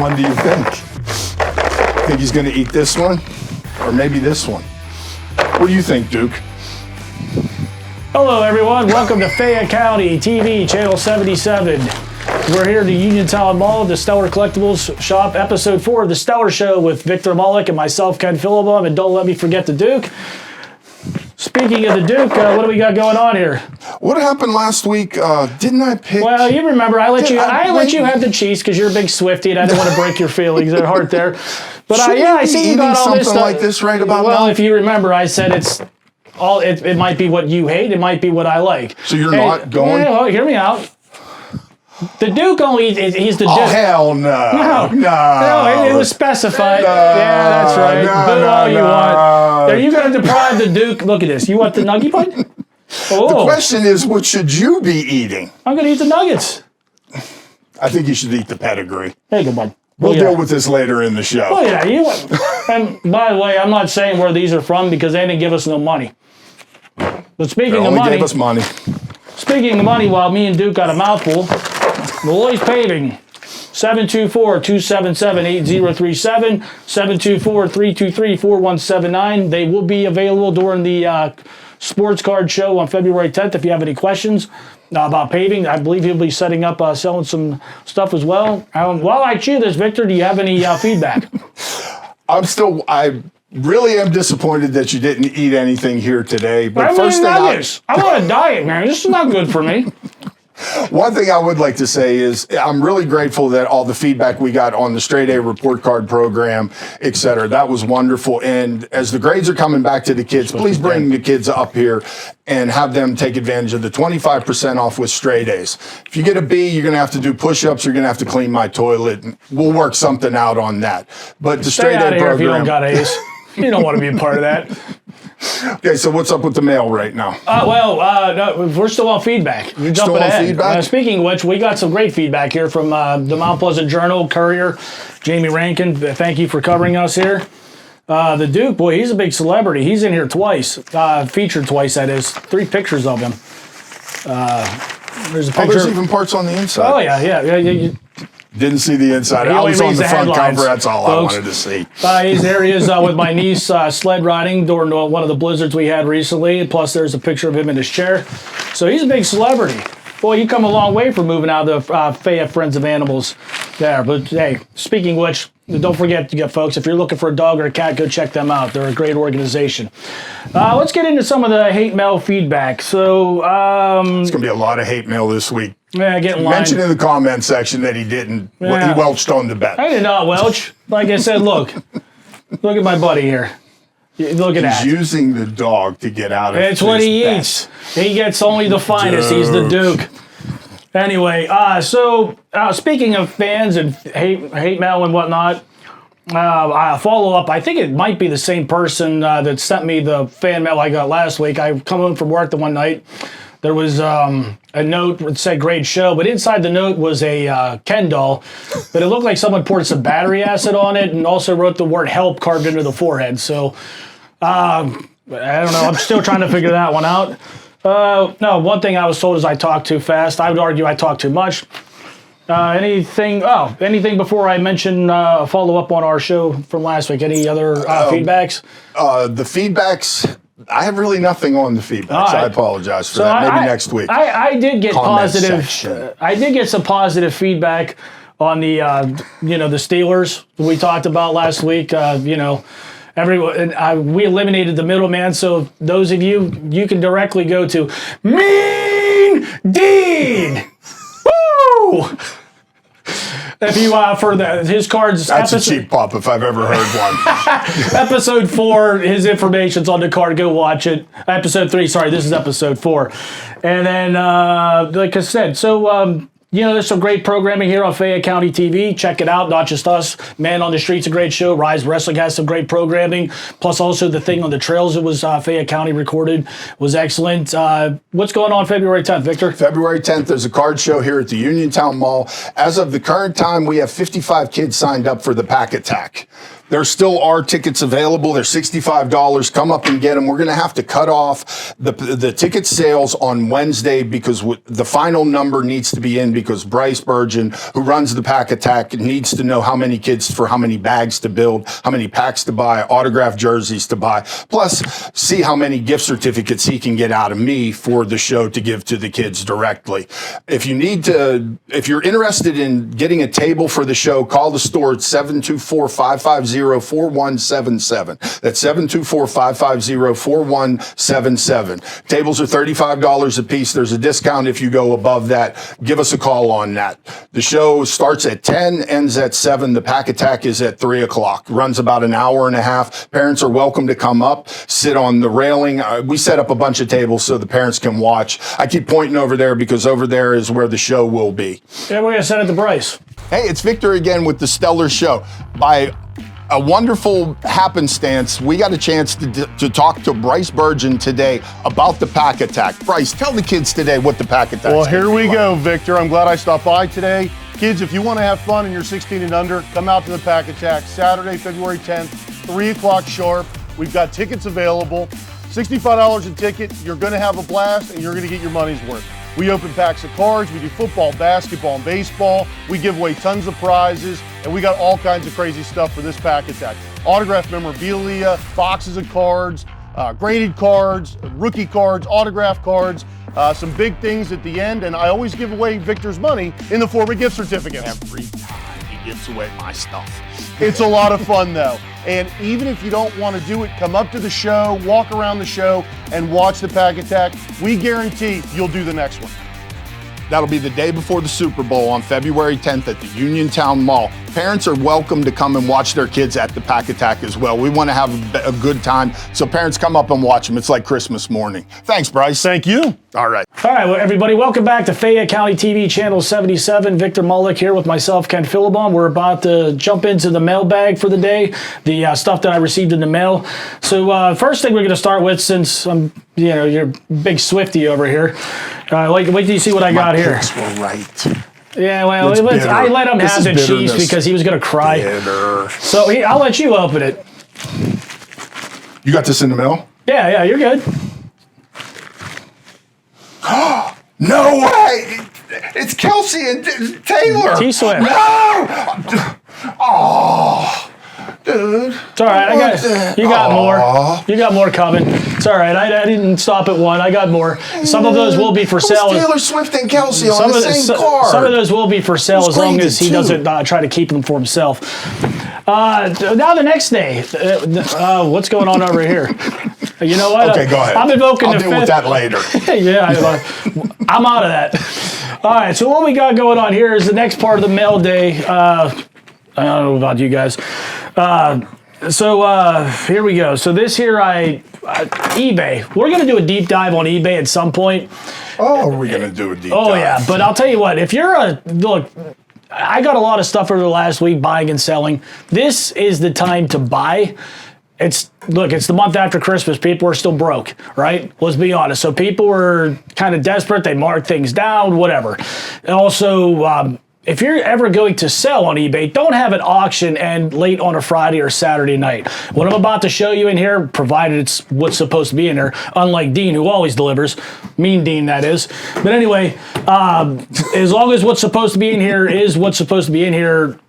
one do you think? Think he's going to eat this one? Or maybe this one? What do you think, Duke? Hello, everyone. Welcome to Fayette County TV, Channel 77. We're here at the Uniontown Mall, the Stellar Collectibles Shop, Episode 4 of The Stellar Show with Victor Mullick and myself, Ken Philibum, and don't let me forget the Duke. Speaking of the Duke, what do we got going on here? What happened last week? Didn't I pick? Well, you remember, I let you have the Chiefs because you're a big Swiftie, and I didn't want to break your feelings at heart there. But I see you got all this stuff. Like this right about now? Well, if you remember, I said it might be what you hate, it might be what I like. So you're not going? Well, hear me out. The Duke he's the Duke. Oh, hell no. No, it was specified. Yeah, that's right. Boo all you want. Are you going to deprive the Duke? Look at this. You want the nugget bun? Oh. The question is, what should you be eating? I'm going to eat the nuggets. I think you should eat the pedigree. There you go, bud. We'll deal with this later in the show. Oh, yeah. And by the way, I'm not saying where these are from because they didn't give us no money. But speaking of money. Gave us money. Speaking of money, while me and Duke got a mouthful, Malloy's Paving, 724-277-8037, 724-323-4179. They will be available during the sports card show on February 10th if you have any questions about paving. I believe he'll be setting up, selling some stuff as well. While I chew this, Victor, do you have any feedback? I really am disappointed that you didn't eat anything here today. But I'm on a diet, man. This is not good for me. One thing I would like to say is I'm really grateful that all the feedback we got on the Straight A report card program, et cetera, that was wonderful. And as the grades are coming back to the kids, please bring the kids up here and have them take advantage of the 25% off with Straight A's. If you get a B, you're going to have to do push-ups. You're going to have to clean my toilet. And we'll work something out on that. But the Straight A program. If you don't got A's, you don't want to be a part of that. Okay, so what's up with the mail right now? No, we're still on feedback. You're jumping ahead. Feedback? Speaking of which, we got some great feedback here from the Mount Pleasant Journal, Courier, Jamie Rankin. Thank you for covering us here. The Duke, boy, he's a big celebrity. He's in here twice, featured twice, that is. 3 pictures of him. There's a picture. There's even parts on the inside. Oh, yeah. Didn't see the inside. I was on the front cover. That's all folks. I wanted to see. There he is with my niece sled riding during one of the blizzards we had recently. Plus, there's a picture of him in his chair. So he's a big celebrity. Boy, you come a long way from moving out of the Fayette Friends of Animals there. But hey, speaking of which, don't forget, folks, if you're looking for a dog or a cat, go check them out. They're a great organization. Let's get into some of the hate mail feedback. So it's going to be a lot of hate mail this week. Yeah, get in line. Mention in the comment section that he didn't. Yeah. He welched on the bet. I did not welch. Like I said, look at my buddy here. Look at that. He's using the dog to get out of It's what he eats. He gets only the finest. Duke. He's the Duke. Anyway, so speaking of fans and hate mail and whatnot, follow up. I think it might be the same person that sent me the fan mail I got last week. I come home from work the one night. There was a note that said great show, but inside the note was a Ken doll, but it looked like someone poured some battery acid on it and also wrote the word help carved into the forehead. So I don't know. I'm still trying to figure that one out. No, one thing I was told is I talk too fast. I would argue I talk too much. Anything before I mention follow up on our show from last week? Any other feedbacks? The feedbacks, I have really nothing on the feedbacks. Right. I apologize for that. Maybe next week. I did get positive. I did get some positive feedback on the the Steelers we talked about last week. We eliminated the middleman, so those of you can directly go to Mean Dean. Woo! If you for his cards, that's a cheap pop if I've ever heard one. Episode 4, his information's on the card. Go watch it. Episode 3, sorry, this is episode 4. And then, like I said, so there's some great programming here on Fayette County TV. Check it out. Not just us. Man on the Street's a great show. Rise Wrestling has some great programming. Plus, also the thing on the trails. It was Fayette County recorded. Was excellent. What's going on February 10th, Victor? February 10th, there's a card show here at the Uniontown Mall. As of the current time, we have 55 kids signed up for the Pack Attack. There still are tickets available. They're $65. Come up and get them. We're going to have to cut off the ticket sales on Wednesday because the final number needs to be in because Bryce Burgeon, who runs the Pack Attack, needs to know how many kids for how many bags to build, how many packs to buy, autographed jerseys to buy, plus see how many gift certificates he can get out of me for the show to give to the kids directly. If you're interested in getting a table for the show, call the store at 724-550-4177. That's 724-550-4177. Tables are $35 a piece. There's a discount if you go above that. Give us a call on that. The show starts at 10, ends at 7. The Pack Attack is at 3 o'clock. Runs about an hour and a half. Parents are welcome to come up, sit on the railing. We set up a bunch of tables so the parents can watch. I keep pointing over there because over there is where the show will be. Yeah, we're going to send it to Bryce. Hey, it's Victor again with the Stellar Show. By a wonderful happenstance, we got a chance to talk to Bryce Burgeon today about the Pack Attack. Bryce, tell the kids today what the Pack Attack is. Well, here we go, Victor. I'm glad I stopped by today. Kids, if you want to have fun and you're 16 and under, come out to the Pack Attack Saturday, February 10th, 3 o'clock sharp. We've got tickets available. $65 a ticket. You're going to have a blast and you're going to get your money's worth. We open packs of cards. We do football, basketball, and baseball. We give away tons of prizes, and we got all kinds of crazy stuff for this Pack Attack. Autographed memorabilia, boxes of cards, graded cards, rookie cards, autographed cards, some big things at the end, and I always give away Victor's money in the form of gift certificates. Every time he gives away my stuff. It's a lot of fun, though. And even if you don't want to do it, come up to the show, walk around the show, and watch the Pack Attack. We guarantee you'll do the next one. That'll be the day before the Super Bowl on February 10th at the Uniontown Mall. Parents are welcome to come and watch their kids at the Pack Attack as well. We want to have a good time, so parents come up and watch them. It's like Christmas morning. Thanks, Bryce. Thank you. All right. All right, well, everybody, welcome back to Fayette County TV Channel 77. Victor Mullick here with myself, Ken Philibon. We're about to jump into the mailbag for the day, the stuff that I received in the mail. So first thing we're going to start with, since I'm, you're big Swiftie over here, wait till you see what I got here. Picks were right. Yeah, well, I let him have the cheese because he was going to cry. Bitter. So I'll let you open it. You got this in the mail? Yeah, you're good. No way! It's Kelsey and Taylor. T-Swift. No! Oh, dude. It's all right. You got more. You got more coming. It's all right. I didn't stop at one. I got more. Some of those will be for sale. Taylor Swift and Kelsey on the same card. Some of those will be for sale as long as he doesn't try to keep them for himself. Now the next day, what's going on over here? You know what? Okay, go ahead. I'm invoking I'll deal with that later. Yeah, I'm out of that. All right, so what we got going on here is the next part of the mail day. I don't know about you guys. Here we go. So this here, eBay. We're going to do a deep dive on eBay at some point. Oh, are we going to do a deep dive? Oh, yeah. But I'll tell you what, if you're look, I got a lot of stuff over the last week buying and selling. This is the time to buy. It's the month after Christmas. People are still broke, right? Let's be honest. So people were kind of desperate. They marked things down, whatever. And also, if you're ever going to sell on eBay, don't have an auction end late on a Friday or Saturday night. What I'm about to show you in here, provided it's what's supposed to be in there, unlike Dean, who always delivers, mean Dean, that is. But anyway, as long as what's supposed to be in here is what's supposed to be in here,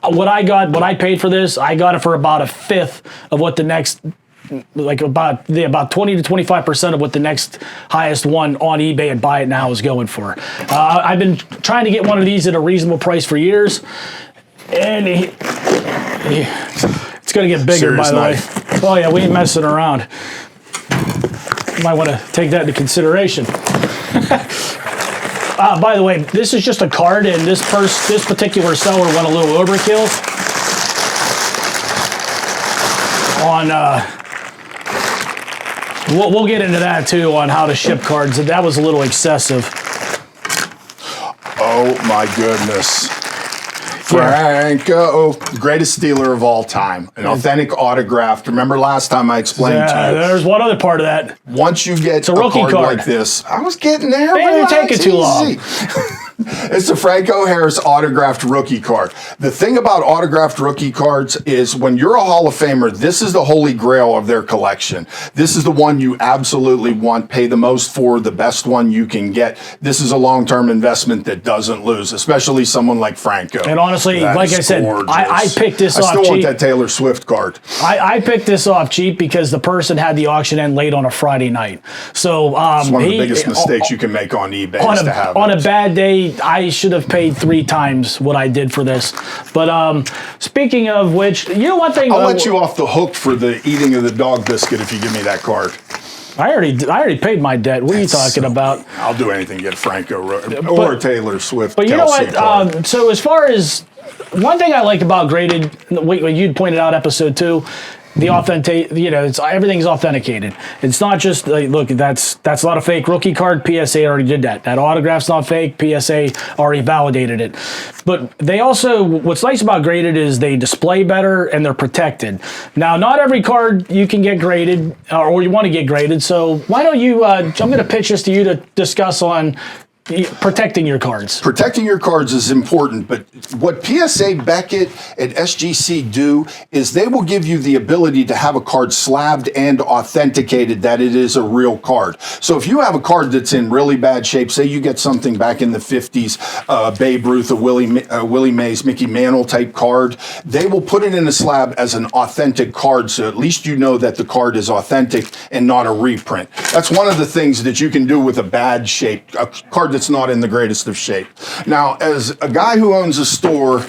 what I paid for this, I got it for about a fifth of what the next, about 20 to 25% of what the next highest one on eBay and buy it now is going for. I've been trying to get one of these at a reasonable price for years, and it's going to get bigger. Serious by the way. Oh yeah, we ain't messing around. You might want to take that into consideration. By the way, this is just a card, and this particular seller went a little overkill on. We'll get into that too on how to ship cards. That was a little excessive. Oh my goodness. Franco, the greatest stealer of all time. An authentic autograph. Remember last time I explained to you? There's one other part of that. Once you get a rookie card card like this, I was getting there. Man, you're taking too long. It's a Franco Harris autographed rookie card. The thing about autographed rookie cards is when you're a Hall of Famer, this is the holy grail of their collection. This is the one you absolutely want, pay the most for, the best one you can get. This is a long-term investment that doesn't lose, especially someone like Franco. And honestly, That like is I said, gorgeous. I picked this I off still want cheap. that Taylor Swift card. I picked this off cheap because the person had the auction end late on a Friday night. So It's one of the biggest mistakes you can make on eBay is to have on it. a bad day, I should have paid 3 times what I did for this. But speaking of which, you know one thing. I'll let you off the hook for the eating of the dog biscuit if you give me that card. I already paid my debt. What are you talking about? I'll do anything to get Franco or Taylor Swift. But you know Kelsey card. what? So as far as one thing I like about graded, what you'd pointed out episode 2. The authentic, it's everything's authenticated. It's not just like, look, that's not a fake rookie card. PSA already did that. That autograph's not fake. PSA already validated it. But they also, what's nice about graded is they display better and they're protected. Now, not every card you can get graded or you want to get graded. So why don't you? I'm going to pitch this to you to discuss on protecting your cards. Protecting your cards is important, but what PSA, Beckett, and SGC do is they will give you the ability to have a card slabbed and authenticated that it is a real card. So if you have a card that's in really bad shape, say you get something back in the 50s, Babe Ruth, a Willie Mays, Mickey Mantle type card, they will put it in a slab as an authentic card, so at least you know that the card is authentic and not a reprint. That's one of the things that you can do with a bad shape, a card that's not in the greatest of shape. Now, as a guy who owns a store,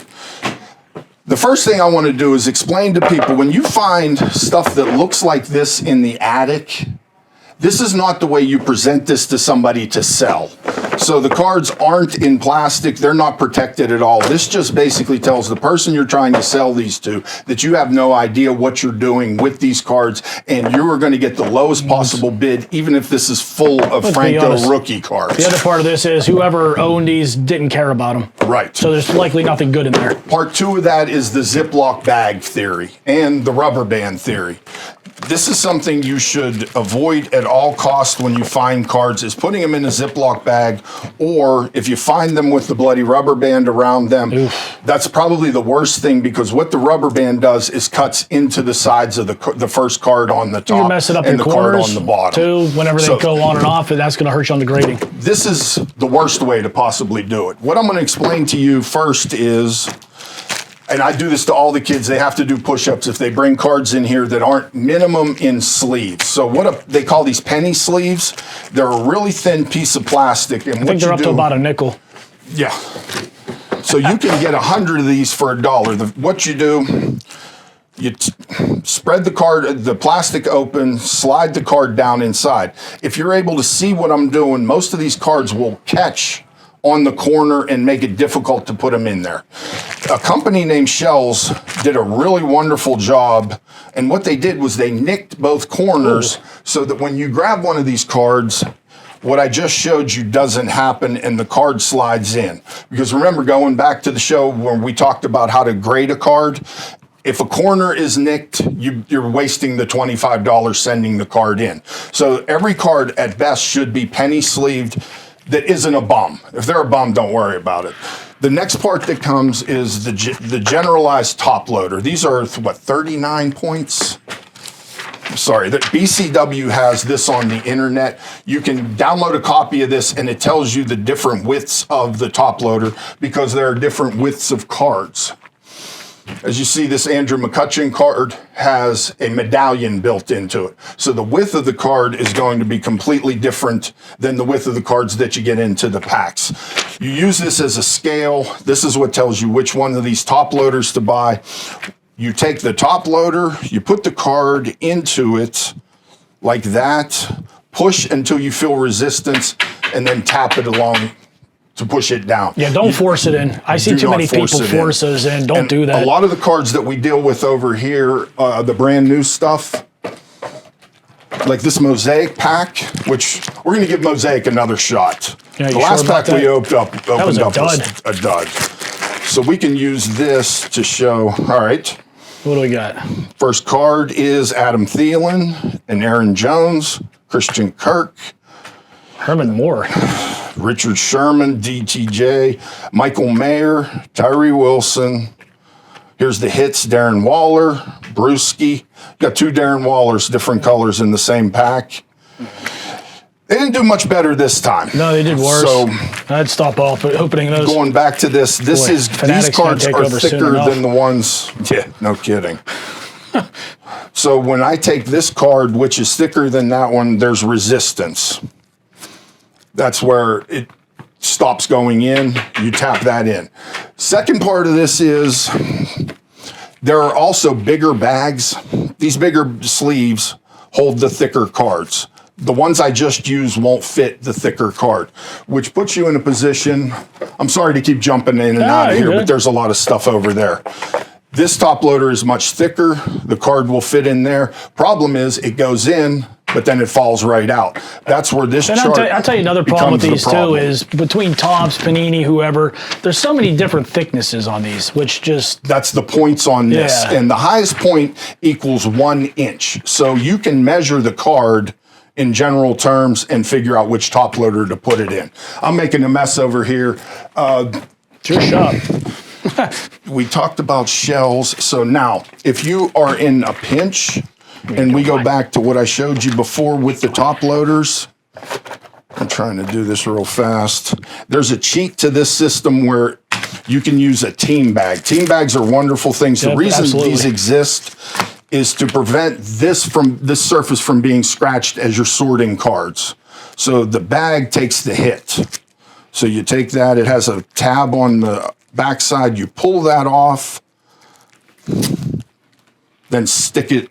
the first thing I want to do is explain to people, when you find stuff that looks like this in the attic, this is not the way you present this to somebody to sell. So the cards aren't in plastic. They're not protected at all. This just basically tells the person you're trying to sell these to that you have no idea what you're doing with these cards, and you are going to get the lowest possible bid, even if this is full of Franco rookie cards. The other part of this is whoever owned these didn't care about them. Right. So there's likely nothing good in there. Part 2 of that is the Ziploc bag theory and the rubber band theory. This is something you should avoid at all costs when you find cards, is putting them in a Ziploc bag, or if you find them with the bloody rubber band around them, that's probably the worst thing, because what the rubber band does is cuts into the sides of the first card on the top You're messing up and your the card corners on the bottom. too, whenever they go on and off, and that's going to hurt you on the grading. This is the worst way to possibly do it. What I'm going to explain to you first is, and I do this to all the kids, they have to do push-ups if they bring cards in here that aren't minimum in sleeves. So they call these penny sleeves. They're a really thin piece of plastic. And I think they're up to about a nickel. Yeah. So you can get 100 of these for $1. What you do, you spread the plastic open, slide the card down inside. If you're able to see what I'm doing, most of these cards will catch on the corner and make it difficult to put them in there. A company named Shells did a really wonderful job, and what they did was they nicked both corners so that when you grab one of these cards, what I just showed you doesn't happen and the card slides in. Because remember, going back to the show when we talked about how to grade a card, if a corner is nicked, you're wasting the $25 sending the card in. So every card at best should be penny sleeved that isn't a bum. If they're a bum, don't worry about it. The next part that comes is the generalized top loader. These are, 39 points? Sorry, that BCW has this on the internet. You can download a copy of this and it tells you the different widths of the top loader because there are different widths of cards. As you see, this Andrew McCutcheon card has a medallion built into it. So the width of the card is going to be completely different than the width of the cards that you get into the packs. You use this as a scale. This is what tells you which one of these top loaders to buy. You take the top loader, you put the card into it like that, push until you feel resistance, and then tap it along to push it down. Yeah, don't force it in. I see too many people force those in. Don't do that. A lot of the cards that we deal with over here, the brand new stuff, like this Mosaic pack, which we're going to give Mosaic another shot. Yeah, the last pack we opened up was a dud. So we can use this to show, all right. What do we got? First card is Adam Thielen and Aaron Jones, Christian Kirk. Herman Moore. Richard Sherman, DTJ, Michael Mayer, Tyree Wilson. Here's the hits, Darren Waller, Brewski. Got 2 Darren Wallers, different colors in the same pack. They didn't do much better this time. No, they did worse. So I'd stop opening those. going back to this, these Fanatics cards can't take are over soon thicker enough. than the ones. Yeah, no kidding. So when I take this card, which is thicker than that one, there's resistance. That's where it stops going in. You tap that in. Second part of this is there are also bigger bags. These bigger sleeves hold the thicker cards. The ones I just used won't fit the thicker card, which puts you in a position. I'm sorry to keep jumping in and out of here, but there's a lot of stuff over there. This top loader is much thicker. The card will fit in there. Problem is it goes in, but then it falls right out. That's where this chart I'll tell you another problem with becomes the these too problem. is between Topps, Panini, whoever, there's so many different thicknesses on these, which just... That's the points on this. Yeah. And the highest point equals 1 inch. So you can measure the card in general terms and figure out which top loader to put it in. I'm making a mess over here. It's your shop. We talked about shells. So now, if you are in a pinch, and we go back to what I showed you before with the top loaders, I'm trying to do this real fast. There's a cheat to this system where you can use a team bag. Team bags are wonderful things. The reason these exist is to prevent this surface from being scratched as you're sorting cards. So the bag takes the hit. So you take that, it has a tab on the backside, you pull that off, then stick it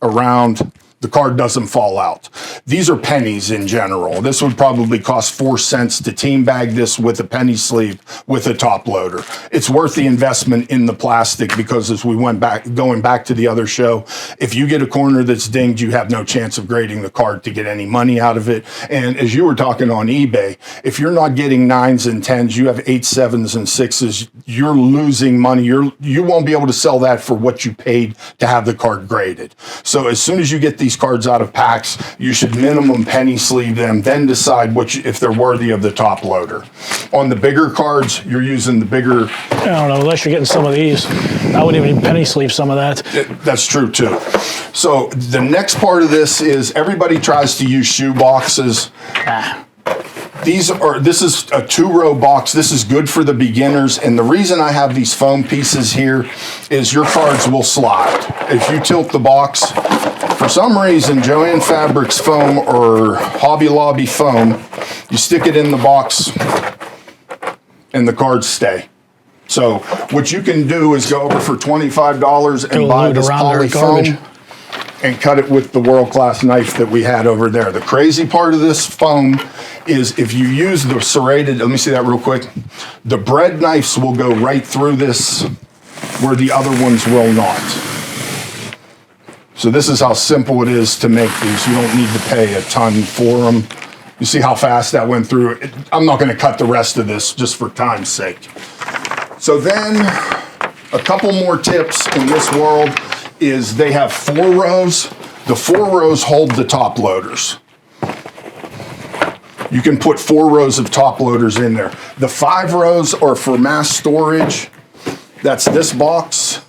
around. The card doesn't fall out. These are pennies in general. This would probably cost 4 cents to team bag this with a penny sleeve with a top loader. It's worth the investment in the plastic because as we went back, going back to the other show, if you get a corner that's dinged, you have no chance of grading the card to get any money out of it. And as you were talking on eBay, if you're not getting 9s and 10s, you have 8s, 7s, and 6s, you're losing money. You won't be able to sell that for what you paid to have the card graded. So as soon as you get these cards out of packs, you should minimum penny sleeve them, then decide if they're worthy of the top loader. On the bigger cards, you're using the bigger. I don't know, unless you're getting some of these. I wouldn't even penny sleeve some of that. That's true too. So the next part of this is everybody tries to use shoe boxes. This is a 2-row box. This is good for the beginners. And the reason I have these foam pieces here is your cards will slide. If you tilt the box, for some reason, Joann Fabrics foam or Hobby Lobby foam, you stick it in the box and the cards stay. So what you can do is go over for $25 and buy this poly foam and cut it with the world-class knife that we had over there. The crazy part of this foam is if you use the serrated, let me see that real quick, the bread knives will go right through this where the other ones will not. So this is how simple it is to make these. You don't need to pay a ton for them. You see how fast that went through? I'm not gonna cut the rest of this just for time's sake. So then a couple more tips in this world is they have 4 rows. The 4 rows hold the top loaders. You can put 4 rows of top loaders in there. The 5 rows are for mass storage. That's this box.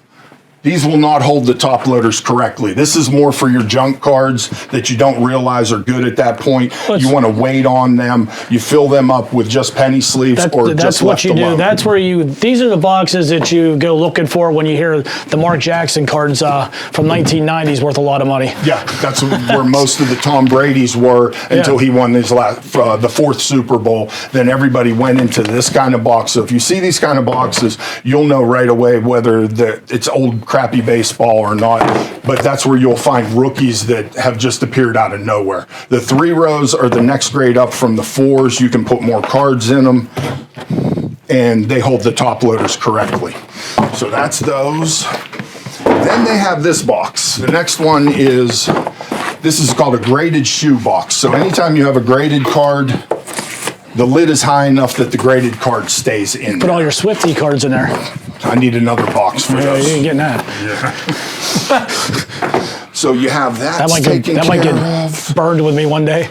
These will not hold the top loaders correctly. This is more for your junk cards that you don't realize are good at that point. You want to wait on them. You fill them up with just penny sleeves or just left alone. That's where these are the boxes that you go looking for when you hear the Mark Jackson cards from 1990s worth a lot of money. Yeah, that's where most of the Tom Brady's were until he won his the 4th Super Bowl. Then everybody went into this kind of box. So if you see these kind of boxes, you'll know right away whether it's old crappy baseball or not, but that's where you'll find rookies that have just appeared out of nowhere. The 3 rows are the next grade up from the 4s. You can put more cards in them and they hold the top loaders correctly. So that's those. Then they have this box. The next one is, this is called a graded shoe box. So anytime you have a graded card, the lid is high enough that the graded card stays in. Put all your Swiftie cards in there. I need another box for those. You ain't getting that. Yeah. So you have that might get burned with me one day.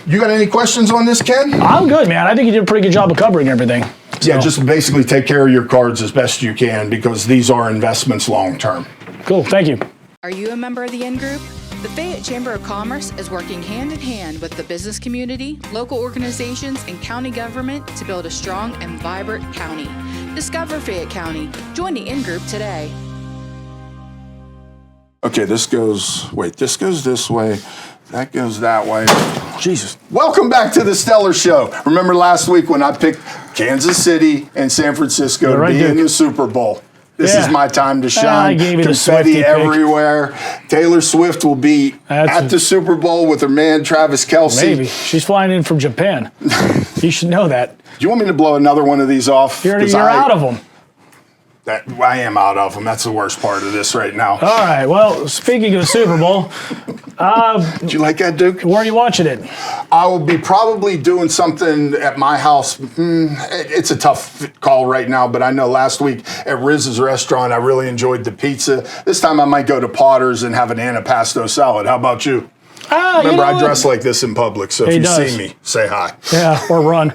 You got any questions on this, Ken? I'm good, man. I think you did a pretty good job of covering everything. Yeah, just basically take care of your cards as best you can because these are investments long term. Cool. Thank you. Are you a member of the In Group? The Fayette Chamber of Commerce is working hand in hand with the business community, local organizations, and county government to build a strong and vibrant county. Discover Fayette County. Join the In Group today. Okay, this goes this way. That goes that way. Jesus. Welcome back to the Stellar Show. Remember last week when I picked Kansas City and San Francisco to be in the Super Bowl? This is my time to shine. I gave you the Confetti Swiftie everywhere. Taylor Swift will be at the Super Bowl with her man Travis Kelce. Maybe. She's flying in from Japan. You should know that. Do you want me to blow another one of these off? You're out of them. I am out of them. That's the worst part of this right now. All right. Well, speaking of the Super Bowl, did you like that, Duke? where are you watching it? I will be probably doing something at my house. It's a tough call right now, but I know last week at Riz's restaurant, I really enjoyed the pizza. This time I might go to Potter's and have an antipasto salad. How about you? Remember, I dress like this in public, so if you see me, say hi. Yeah, or run.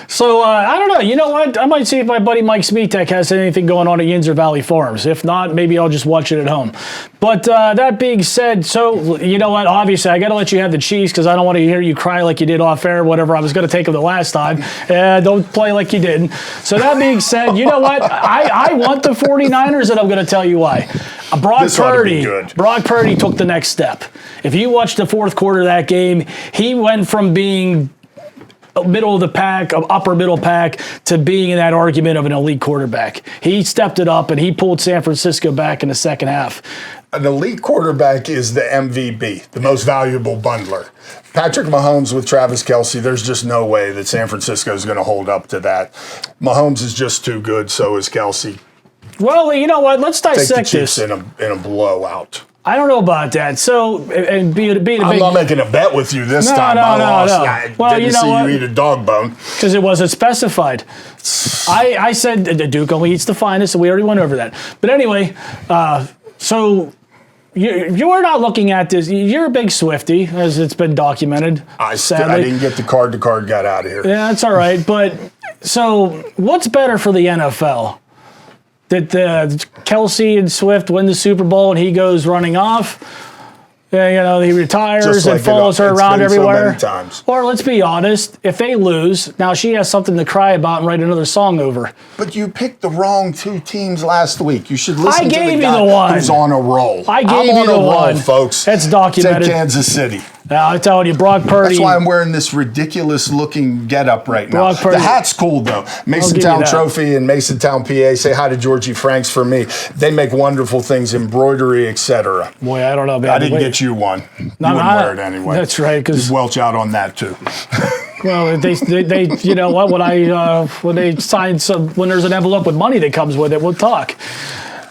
So, I don't know. You know what? I might see if my buddy Mike Smeetek has anything going on at Yinzer Valley Farms. If not, maybe I'll just watch it at home. But that being said, so, you know what? Obviously, I got to let you have the cheese because I don't want to hear you cry like you did off air, whatever. I was going to take them the last time. Don't play like you didn't. So, that being said, you know what? I want the 49ers, and I'm going to tell you why. Brock Purdy took the next step. If you watch the fourth quarter of that game, he went from being middle of the pack, upper middle pack, to being in that argument of an elite quarterback. He stepped it up and he pulled San Francisco back in the second half. An elite quarterback is the MVP, the most valuable bundler. Patrick Mahomes with Travis Kelce, there's just no way that San Francisco is going to hold up to that. Mahomes is just too good, so is Kelce. Well, you know what? Let's dissect this. In a blowout. I don't know about that. So, and being a big... I'm not making a bet with you this time. No. I well, didn't see you eat a dog bone. Because it wasn't specified. I said the Duke only eats the finest, and we already went over that. But anyway, so you're not looking at this. You're a big Swiftie, as it's been documented. I didn't get the card. The card got out of here. Yeah, that's all right. But so what's better for the NFL? That Kelce and Swift win the Super Bowl and he goes running off? Yeah, you know, he retires and follows her around everywhere. So many times. Or let's be honest, if they lose, now she has something to cry about and write another song over. But you picked the wrong two teams last week. You should listen to the guy who's on a roll. I gave you the one, folks. That's documented. Take Kansas City. Now, I'm telling you, Brock Purdy. That's why I'm wearing this ridiculous-looking getup right now. Brock Purdy. The hat's cool, though. Masontown Trophy in Masontown, PA. Say hi to Georgie Franks for me. They make wonderful things, embroidery, etc. Boy, I don't know, man. I didn't get you one. You wouldn't wear it anyway. That's right. Just welch out on that, too. Well, they you know what? When they sign when there's an envelope with money that comes with it, we'll talk.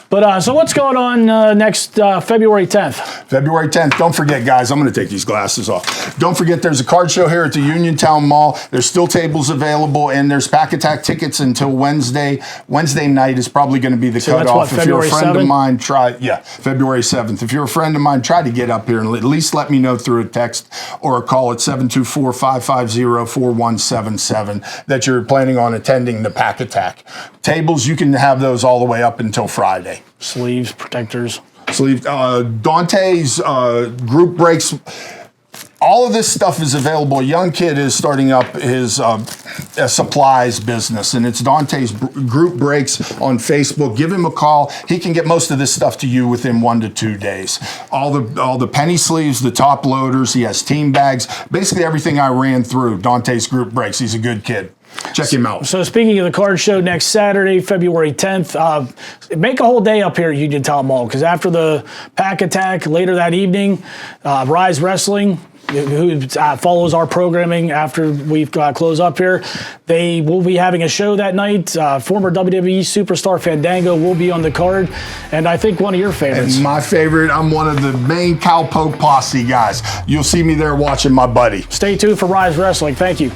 But so what's going on next February 10th? February 10th. Don't forget, guys, I'm going to take these glasses off. Don't forget, there's a card show here at the Uniontown Mall. There's still tables available, and there's Pack Attack tickets until Wednesday. Wednesday night is probably going to be the cutoff. If you're a friend of mine, February 7th. If you're a friend of mine, try to get up here and at least let me know through a text or a call at 724-550-4177 that you're planning on attending the Pack Attack. Tables, you can have those all the way up until Friday. Sleeves, protectors. Dante's group breaks. All of this stuff is available. A young kid is starting up his supplies business, and it's Dante's group breaks on Facebook. Give him a call. He can get most of this stuff to you within 1 to 2 days. All the penny sleeves, the top loaders. He has team bags. Basically everything I ran through. Dante's group breaks. He's a good kid. Check him out. So speaking of the card show next Saturday, February 10th, make a whole day up here at Uniontown Mall, because after the Pack Attack later that evening, Rise Wrestling, who follows our programming after we close up here, they will be having a show that night. Former WWE superstar Fandango will be on the card, and I think one of your favorites. And my favorite, I'm one of the main Cowpoke Posse guys. You'll see me there watching my buddy. Stay tuned for Rise Wrestling. Thank you.